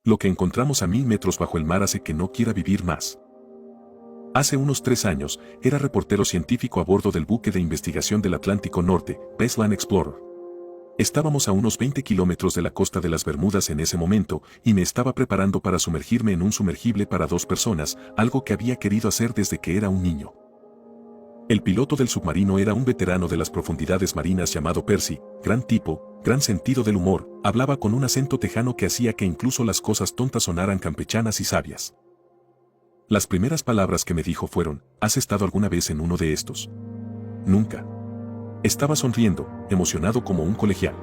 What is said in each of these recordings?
Lo que encontramos a 1000 metros bajo el mar hace que no quiera vivir más. Hace unos 3 años, era reportero científico a bordo del buque de investigación del Atlántico Norte, Beslan Explorer. Estábamos a unos 20 kilómetros de la costa de las Bermudas en ese momento, y me estaba preparando para sumergirme en un sumergible para 2 personas, algo que había querido hacer desde que era un niño. El piloto del submarino era un veterano de las profundidades marinas llamado Percy, gran tipo, gran sentido del humor, hablaba con un acento tejano que hacía que incluso las cosas tontas sonaran campechanas y sabias. Las primeras palabras que me dijo fueron: ¿has estado alguna vez en uno de estos? Nunca. Estaba sonriendo, emocionado como un colegial.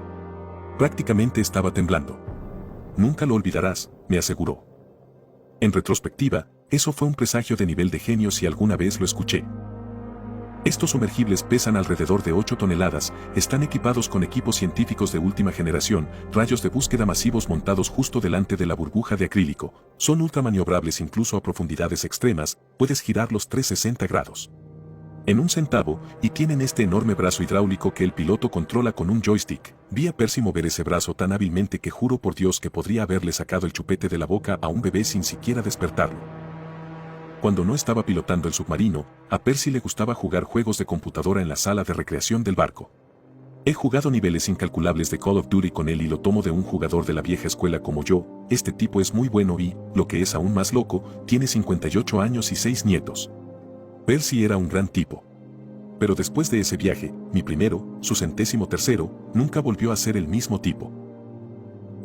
Prácticamente estaba temblando. Nunca lo olvidarás, me aseguró. En retrospectiva, eso fue un presagio de nivel de genio si alguna vez lo escuché. Estos sumergibles pesan alrededor de 8 toneladas, están equipados con equipos científicos de última generación, rayos de búsqueda masivos montados justo delante de la burbuja de acrílico, son ultramaniobrables incluso a profundidades extremas, puedes girarlos 360 grados. En un centavo, y tienen este enorme brazo hidráulico que el piloto controla con un joystick. Vi a Percy mover ese brazo tan hábilmente que juro por Dios que podría haberle sacado el chupete de la boca a un bebé sin siquiera despertarlo. Cuando no estaba pilotando el submarino, a Percy le gustaba jugar juegos de computadora en la sala de recreación del barco. He jugado niveles incalculables de Call of Duty con él y lo tomo de un jugador de la vieja escuela como yo. Este tipo es muy bueno y, lo que es aún más loco, tiene 58 años y 6 nietos. Percy era un gran tipo. Pero después de ese viaje, mi primero, su 103º, nunca volvió a ser el mismo tipo.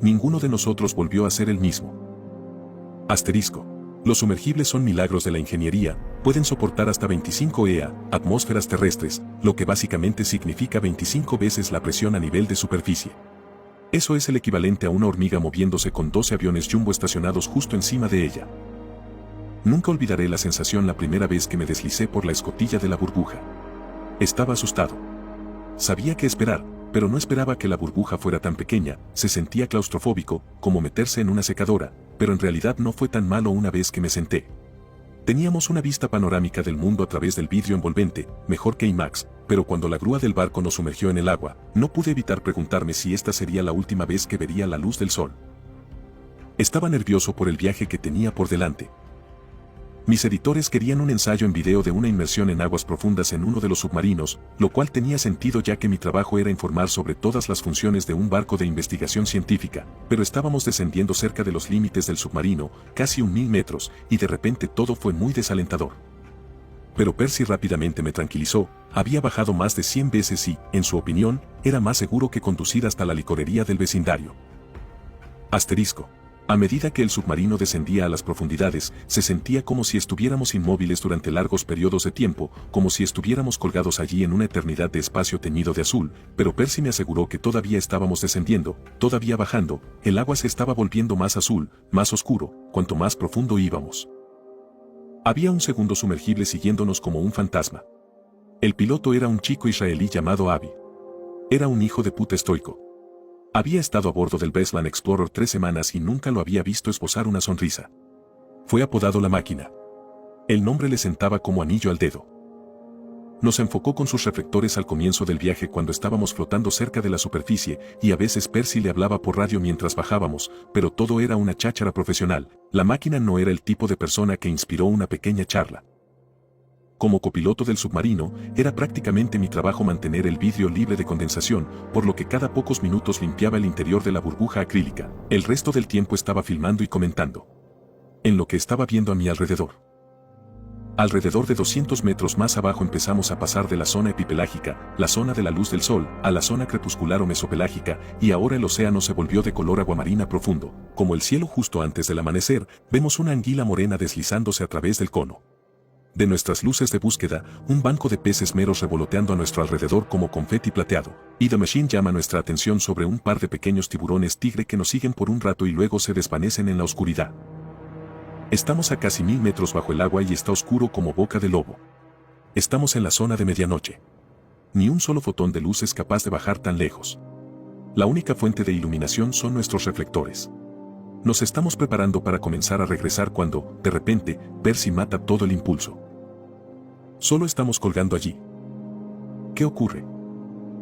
Ninguno de nosotros volvió a ser el mismo. Asterisco. Los sumergibles son milagros de la ingeniería, pueden soportar hasta 25 EA, atmósferas terrestres, lo que básicamente significa 25 veces la presión a nivel de superficie. Eso es el equivalente a una hormiga moviéndose con 12 aviones jumbo estacionados justo encima de ella. Nunca olvidaré la sensación la primera vez que me deslicé por la escotilla de la burbuja. Estaba asustado. Sabía qué esperar, pero no esperaba que la burbuja fuera tan pequeña, se sentía claustrofóbico, como meterse en una secadora, pero en realidad no fue tan malo una vez que me senté. Teníamos una vista panorámica del mundo a través del vidrio envolvente, mejor que IMAX, pero cuando la grúa del barco nos sumergió en el agua, no pude evitar preguntarme si esta sería la última vez que vería la luz del sol. Estaba nervioso por el viaje que tenía por delante. Mis editores querían un ensayo en video de una inmersión en aguas profundas en uno de los submarinos, lo cual tenía sentido ya que mi trabajo era informar sobre todas las funciones de un barco de investigación científica, pero estábamos descendiendo cerca de los límites del submarino, casi 1000 metros, y de repente todo fue muy desalentador. Pero Percy rápidamente me tranquilizó, había bajado más de 100 veces y, en su opinión, era más seguro que conducir hasta la licorería del vecindario. Asterisco. A medida que el submarino descendía a las profundidades, se sentía como si estuviéramos inmóviles durante largos periodos de tiempo, como si estuviéramos colgados allí en una eternidad de espacio teñido de azul, pero Percy me aseguró que todavía estábamos descendiendo, todavía bajando, el agua se estaba volviendo más azul, más oscuro, cuanto más profundo íbamos. Había un segundo sumergible siguiéndonos como un fantasma. El piloto era un chico israelí llamado Avi. Era un hijo de puta estoico. Había estado a bordo del Beslan Explorer 3 semanas y nunca lo había visto esbozar una sonrisa. Fue apodado La Máquina. El nombre le sentaba como anillo al dedo. Nos enfocó con sus reflectores al comienzo del viaje cuando estábamos flotando cerca de la superficie, y a veces Percy le hablaba por radio mientras bajábamos, pero todo era una cháchara profesional. La Máquina no era el tipo de persona que inspiró una pequeña charla. Como copiloto del submarino, era prácticamente mi trabajo mantener el vidrio libre de condensación, por lo que cada pocos minutos limpiaba el interior de la burbuja acrílica. El resto del tiempo estaba filmando y comentando. En lo que estaba viendo a mi alrededor. Alrededor de 200 metros más abajo empezamos a pasar de la zona epipelágica, la zona de la luz del sol, a la zona crepuscular o mesopelágica, y ahora el océano se volvió de color aguamarina profundo. Como el cielo justo antes del amanecer, vemos una anguila morena deslizándose a través del cono. De nuestras luces de búsqueda, un banco de peces meros revoloteando a nuestro alrededor como confeti plateado, y The Machine llama nuestra atención sobre un par de pequeños tiburones tigre que nos siguen por un rato y luego se desvanecen en la oscuridad. Estamos a casi 1000 metros bajo el agua y está oscuro como boca de lobo. Estamos en la zona de medianoche. Ni un solo fotón de luz es capaz de bajar tan lejos. La única fuente de iluminación son nuestros reflectores. Nos estamos preparando para comenzar a regresar cuando, de repente, Percy mata todo el impulso. Solo estamos colgando allí. ¿Qué ocurre?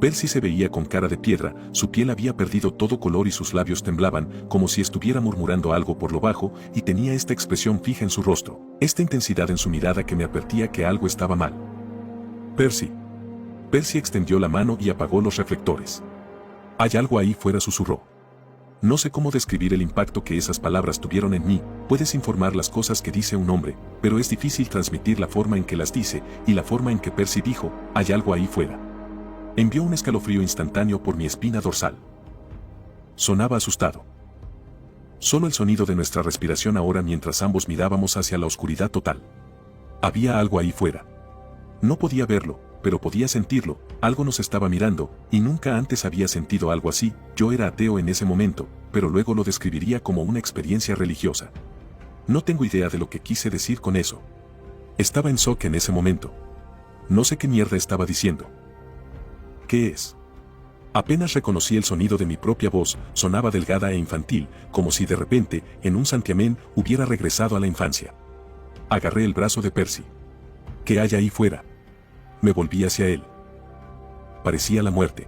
Percy se veía con cara de piedra, su piel había perdido todo color y sus labios temblaban, como si estuviera murmurando algo por lo bajo, y tenía esta expresión fija en su rostro, esta intensidad en su mirada que me advertía que algo estaba mal. Percy. Percy extendió la mano y apagó los reflectores. Hay algo ahí fuera, susurró. No sé cómo describir el impacto que esas palabras tuvieron en mí. Puedes informar las cosas que dice un hombre, pero es difícil transmitir la forma en que las dice, y la forma en que Percy dijo, hay algo ahí fuera. Envió un escalofrío instantáneo por mi espina dorsal. Sonaba asustado. Solo el sonido de nuestra respiración ahora mientras ambos mirábamos hacia la oscuridad total. Había algo ahí fuera. No podía verlo, pero podía sentirlo, algo nos estaba mirando, y nunca antes había sentido algo así. Yo era ateo en ese momento, pero luego lo describiría como una experiencia religiosa. No tengo idea de lo que quise decir con eso. Estaba en shock en ese momento. No sé qué mierda estaba diciendo. ¿Qué es? Apenas reconocí el sonido de mi propia voz, sonaba delgada e infantil, como si de repente, en un santiamén, hubiera regresado a la infancia. Agarré el brazo de Percy. ¿Qué hay ahí fuera? Me volví hacia él. Parecía la muerte.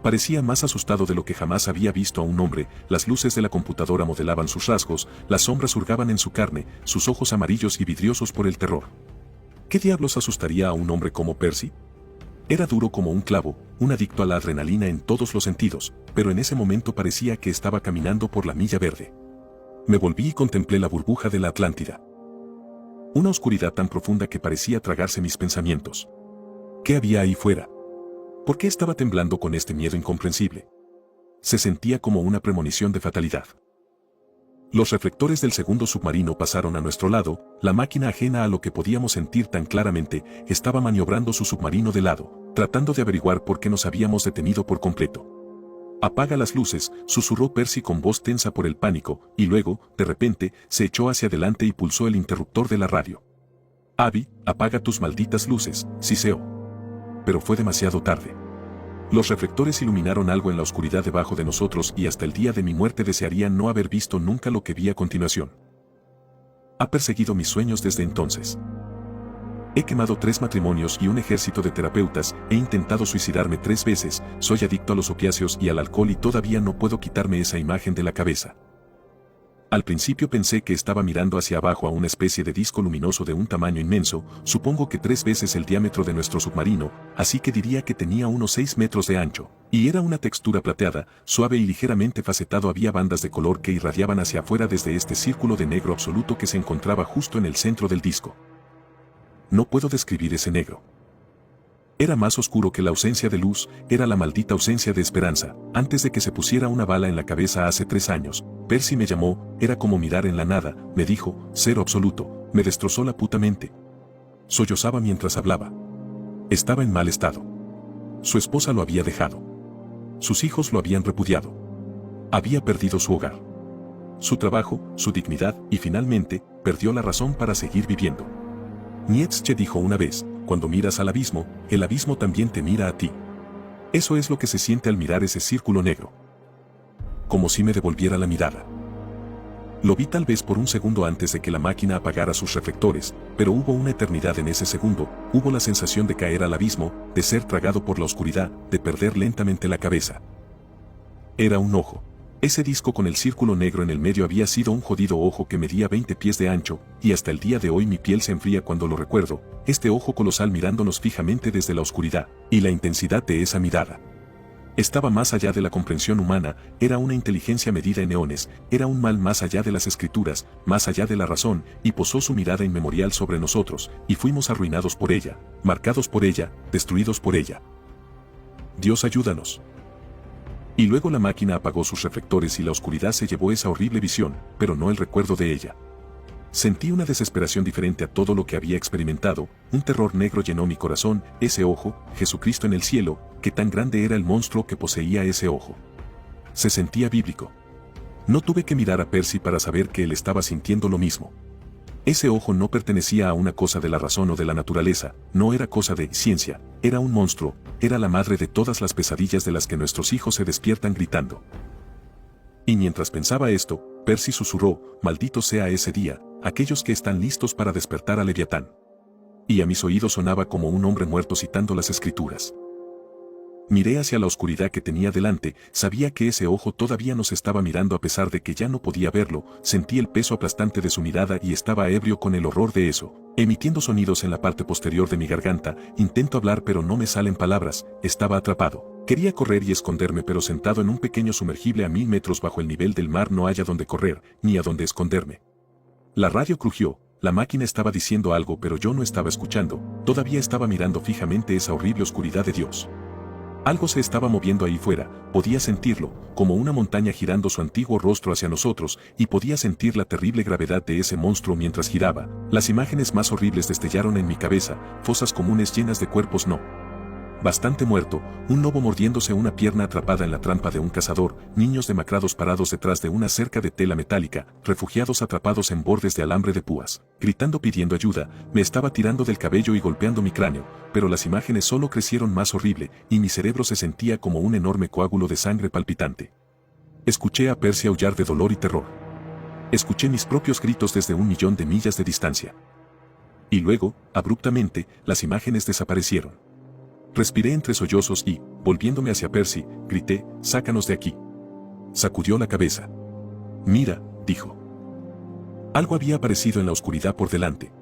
Parecía más asustado de lo que jamás había visto a un hombre, las luces de la computadora modelaban sus rasgos, las sombras hurgaban en su carne, sus ojos amarillos y vidriosos por el terror. ¿Qué diablos asustaría a un hombre como Percy? Era duro como un clavo, un adicto a la adrenalina en todos los sentidos, pero en ese momento parecía que estaba caminando por la milla verde. Me volví y contemplé la burbuja de la Atlántida. Una oscuridad tan profunda que parecía tragarse mis pensamientos. ¿Qué había ahí fuera? ¿Por qué estaba temblando con este miedo incomprensible? Se sentía como una premonición de fatalidad. Los reflectores del segundo submarino pasaron a nuestro lado, la máquina ajena a lo que podíamos sentir tan claramente, estaba maniobrando su submarino de lado, tratando de averiguar por qué nos habíamos detenido por completo. Apaga las luces, susurró Percy con voz tensa por el pánico, y luego, de repente, se echó hacia adelante y pulsó el interruptor de la radio. Abby, apaga tus malditas luces, siseó. Pero fue demasiado tarde. Los reflectores iluminaron algo en la oscuridad debajo de nosotros y hasta el día de mi muerte desearía no haber visto nunca lo que vi a continuación. Ha perseguido mis sueños desde entonces. He quemado 3 matrimonios y un ejército de terapeutas, he intentado suicidarme 3 veces, soy adicto a los opiáceos y al alcohol y todavía no puedo quitarme esa imagen de la cabeza. Al principio pensé que estaba mirando hacia abajo a una especie de disco luminoso de un tamaño inmenso, supongo que 3 veces el diámetro de nuestro submarino, así que diría que tenía unos 6 metros de ancho, y era una textura plateada, suave y ligeramente facetado. Había bandas de color que irradiaban hacia afuera desde este círculo de negro absoluto que se encontraba justo en el centro del disco. No puedo describir ese negro. Era más oscuro que la ausencia de luz, era la maldita ausencia de esperanza. Antes de que se pusiera una bala en la cabeza hace 3 años, Percy me llamó, era como mirar en la nada, me dijo, cero absoluto, me destrozó la puta mente. Sollozaba mientras hablaba. Estaba en mal estado. Su esposa lo había dejado. Sus hijos lo habían repudiado. Había perdido su hogar, su trabajo, su dignidad y finalmente, perdió la razón para seguir viviendo. Nietzsche dijo una vez, cuando miras al abismo, el abismo también te mira a ti. Eso es lo que se siente al mirar ese círculo negro. Como si me devolviera la mirada. Lo vi tal vez por un segundo antes de que la máquina apagara sus reflectores, pero hubo una eternidad en ese segundo, hubo la sensación de caer al abismo, de ser tragado por la oscuridad, de perder lentamente la cabeza. Era un ojo. Ese disco con el círculo negro en el medio había sido un jodido ojo que medía 20 pies de ancho, y hasta el día de hoy mi piel se enfría cuando lo recuerdo, este ojo colosal mirándonos fijamente desde la oscuridad, y la intensidad de esa mirada. Estaba más allá de la comprensión humana, era una inteligencia medida en eones, era un mal más allá de las escrituras, más allá de la razón, y posó su mirada inmemorial sobre nosotros, y fuimos arruinados por ella, marcados por ella, destruidos por ella. Dios ayúdanos. Y luego la máquina apagó sus reflectores y la oscuridad se llevó esa horrible visión, pero no el recuerdo de ella. Sentí una desesperación diferente a todo lo que había experimentado, un terror negro llenó mi corazón, ese ojo, Jesucristo en el cielo, qué tan grande era el monstruo que poseía ese ojo. Se sentía bíblico. No tuve que mirar a Percy para saber que él estaba sintiendo lo mismo. Ese ojo no pertenecía a una cosa de la razón o de la naturaleza, no era cosa de ciencia, era un monstruo, era la madre de todas las pesadillas de las que nuestros hijos se despiertan gritando. Y mientras pensaba esto, Percy susurró, maldito sea ese día, aquellos que están listos para despertar a Leviatán. Y a mis oídos sonaba como un hombre muerto citando las escrituras. Miré hacia la oscuridad que tenía delante, sabía que ese ojo todavía nos estaba mirando a pesar de que ya no podía verlo, sentí el peso aplastante de su mirada y estaba ebrio con el horror de eso, emitiendo sonidos en la parte posterior de mi garganta, intento hablar pero no me salen palabras, estaba atrapado. Quería correr y esconderme pero sentado en un pequeño sumergible a 1000 metros bajo el nivel del mar no hay a dónde correr, ni a dónde esconderme. La radio crujió, la máquina estaba diciendo algo pero yo no estaba escuchando, todavía estaba mirando fijamente esa horrible oscuridad de Dios. Algo se estaba moviendo ahí fuera, podía sentirlo, como una montaña girando su antiguo rostro hacia nosotros, y podía sentir la terrible gravedad de ese monstruo mientras giraba. Las imágenes más horribles destellaron en mi cabeza, fosas comunes llenas de cuerpos bastante muerto, un lobo mordiéndose una pierna atrapada en la trampa de un cazador, niños demacrados parados detrás de una cerca de tela metálica, refugiados atrapados en bordes de alambre de púas, gritando pidiendo ayuda, me estaba tirando del cabello y golpeando mi cráneo, pero las imágenes solo crecieron más horrible, y mi cerebro se sentía como un enorme coágulo de sangre palpitante. Escuché a Percy aullar de dolor y terror. Escuché mis propios gritos desde 1.000.000 de millas de distancia. Y luego, abruptamente, las imágenes desaparecieron. Respiré entre sollozos y, volviéndome hacia Percy, grité, «¡Sácanos de aquí!». Sacudió la cabeza. «Mira», dijo. Algo había aparecido en la oscuridad por delante.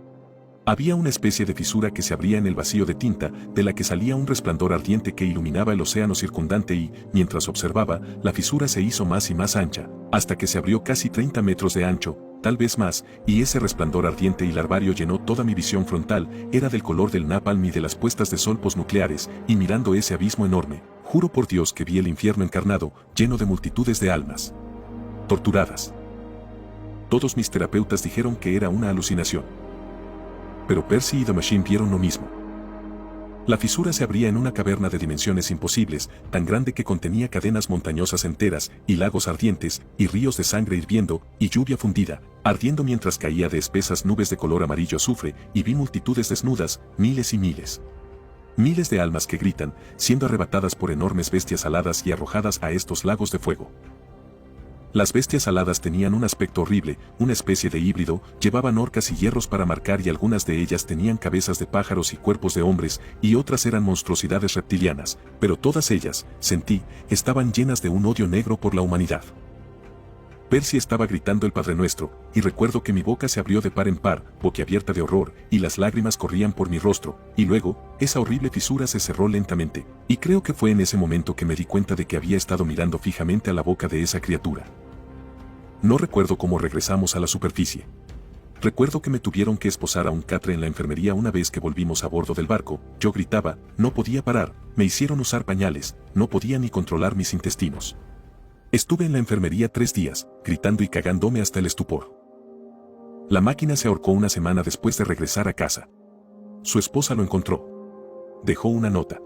Había una especie de fisura que se abría en el vacío de tinta, de la que salía un resplandor ardiente que iluminaba el océano circundante y, mientras observaba, la fisura se hizo más y más ancha, hasta que se abrió casi 30 metros de ancho, tal vez más, y ese resplandor ardiente y larvario llenó toda mi visión frontal, era del color del napalm y de las puestas de sol posnucleares, y mirando ese abismo enorme, juro por Dios que vi el infierno encarnado, lleno de multitudes de almas torturadas. Todos mis terapeutas dijeron que era una alucinación. Pero Percy y The Machine vieron lo mismo. La fisura se abría en una caverna de dimensiones imposibles, tan grande que contenía cadenas montañosas enteras, y lagos ardientes, y ríos de sangre hirviendo, y lluvia fundida, ardiendo mientras caía de espesas nubes de color amarillo azufre, y vi multitudes desnudas, miles y miles. Miles de almas que gritan, siendo arrebatadas por enormes bestias aladas y arrojadas a estos lagos de fuego. Las bestias aladas tenían un aspecto horrible, una especie de híbrido, llevaban orcas y hierros para marcar y algunas de ellas tenían cabezas de pájaros y cuerpos de hombres, y otras eran monstruosidades reptilianas, pero todas ellas, sentí, estaban llenas de un odio negro por la humanidad. Percy estaba gritando el Padre Nuestro, y recuerdo que mi boca se abrió de par en par, boquiabierta de horror, y las lágrimas corrían por mi rostro, y luego, esa horrible fisura se cerró lentamente, y creo que fue en ese momento que me di cuenta de que había estado mirando fijamente a la boca de esa criatura. No recuerdo cómo regresamos a la superficie. Recuerdo que me tuvieron que esposar a un catre en la enfermería una vez que volvimos a bordo del barco, yo gritaba, no podía parar, me hicieron usar pañales, no podía ni controlar mis intestinos. Estuve en la enfermería 3 días, gritando y cagándome hasta el estupor. La máquina se ahorcó una semana después de regresar a casa. Su esposa lo encontró. Dejó una nota.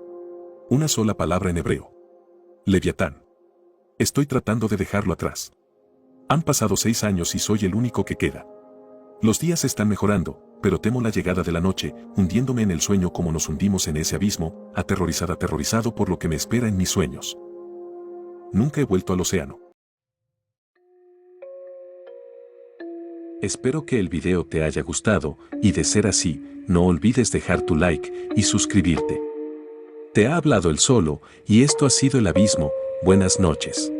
Una sola palabra en hebreo. Leviatán. Estoy tratando de dejarlo atrás. Han pasado 6 años y soy el único que queda. Los días están mejorando, pero temo la llegada de la noche, hundiéndome en el sueño como nos hundimos en ese abismo, aterrorizado por lo que me espera en mis sueños. Nunca he vuelto al océano. Espero que el video te haya gustado, y de ser así, no olvides dejar tu like y suscribirte. Te ha hablado el Solo, y esto ha sido El Abismo. Buenas noches.